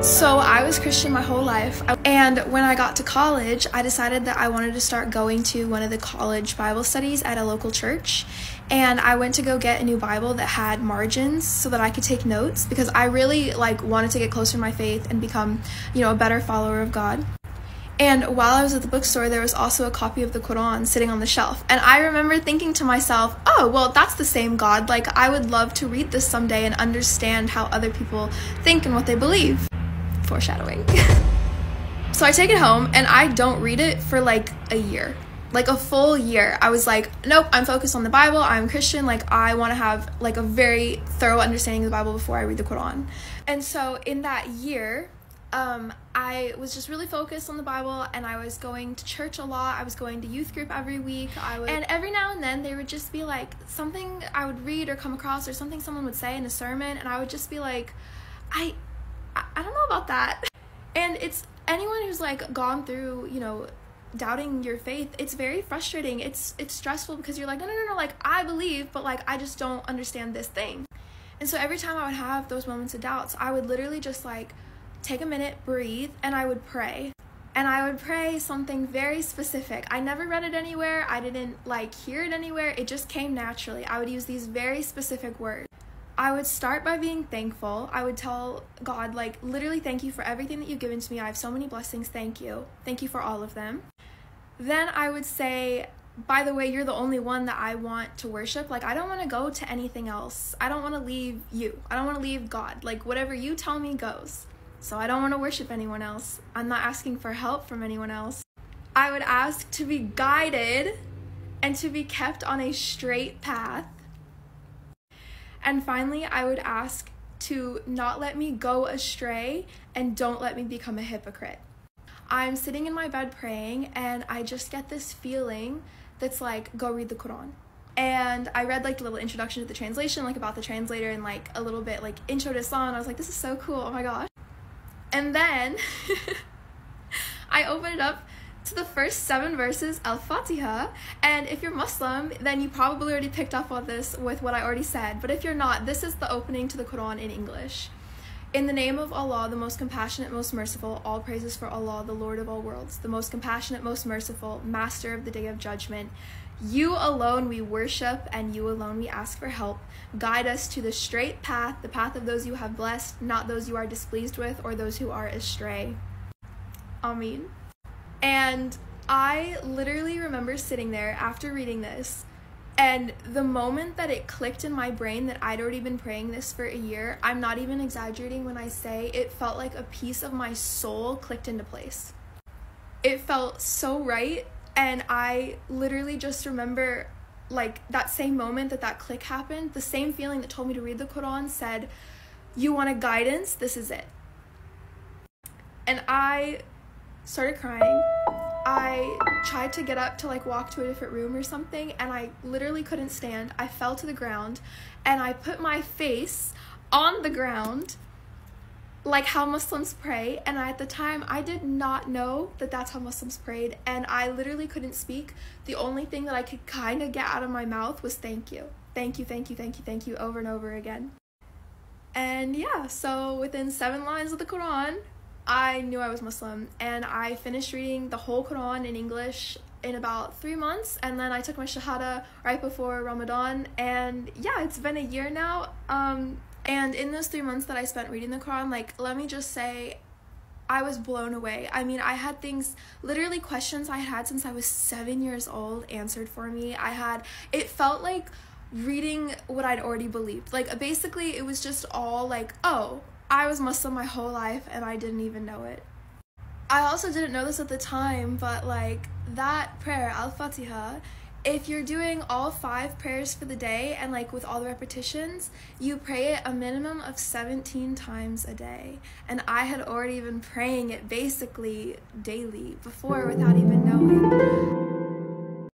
So I was Christian my whole life, and when I got to college, I decided that I wanted to start going to one of the college Bible studies at a local church, and I went to go get a new Bible that had margins so that I could take notes, because I really wanted to get closer to my faith and become, a better follower of God. And while I was at the bookstore, there was also a copy of the Quran sitting on the shelf. And I remember thinking to myself, oh, well, that's the same God. I would love to read this someday and understand how other people think and what they believe. Foreshadowing. So I take it home and I don't read it for a year. A full year. I was like, nope, I'm focused on the Bible. I'm Christian. I want to have a very thorough understanding of the Bible before I read the Quran. And so in that year, I was just really focused on the Bible, and I was going to church a lot. I was going to youth group every week. And every now and then there would just be something I would read or come across, or something someone would say in a sermon, and I would just be like, I don't know about that. And it's anyone who's gone through, doubting your faith, it's very frustrating. It's stressful because you're no, I believe, but I just don't understand this thing. And so every time I would have those moments of doubts, I would literally just take a minute, breathe, and I would pray. And I would pray something very specific. I never read it anywhere. I didn't hear it anywhere. It just came naturally. I would use these very specific words. I would start by being thankful. I would tell God, literally, thank you for everything that you've given to me. I have so many blessings. Thank you. Thank you for all of them. Then I would say, by the way, you're the only one that I want to worship. I don't want to go to anything else. I don't want to leave you. I don't want to leave God. Whatever you tell me goes. So I don't want to worship anyone else. I'm not asking for help from anyone else. I would ask to be guided and to be kept on a straight path. And finally, I would ask to not let me go astray and don't let me become a hypocrite. I'm sitting in my bed praying, and I just get this feeling that's go read the Quran. And I read the little introduction to the translation, about the translator, and a little bit intro to Islam, and I was this is so cool, oh my gosh. And then I opened it up to the first 7 verses, Al-Fatihah, and if you're Muslim, then you probably already picked up on this with what I already said, but if you're not, this is the opening to the Quran in English. In the name of Allah, the most compassionate, most merciful, all praises for Allah, the Lord of all worlds, the most compassionate, most merciful, master of the day of judgment. You alone we worship, and you alone we ask for help. Guide us to the straight path, the path of those you have blessed, not those you are displeased with or those who are astray. Ameen. And I literally remember sitting there after reading this, and the moment that it clicked in my brain that I'd already been praying this for a year, I'm not even exaggerating when I say it felt like a piece of my soul clicked into place. It felt so right, and I literally just remember that same moment that click happened, the same feeling that told me to read the Quran said, you want a guidance? This is it. And I started crying. I tried to get up to walk to a different room or something, and I literally couldn't stand. I fell to the ground, and I put my face on the ground how Muslims pray, and at the time I did not know that that's how Muslims prayed, and I literally couldn't speak. The only thing that I could kind of get out of my mouth was thank you. Thank you, thank you, thank you, thank you, over and over again. And yeah, so within 7 lines of the Quran, I knew I was Muslim, and I finished reading the whole Quran in English in about 3 months, and then I took my Shahada right before Ramadan, and yeah, it's been a year now. And in those 3 months that I spent reading the Quran, let me just say, I was blown away. I mean, I had things, literally questions I had since I was 7 years old answered for me. It felt like reading what I'd already believed. Basically, it was just all oh, I was Muslim my whole life and I didn't even know it. I also didn't know this at the time, but that prayer, Al-Fatihah, if you're doing all 5 prayers for the day and with all the repetitions, you pray it a minimum of 17 times a day. And I had already been praying it basically daily before without even knowing.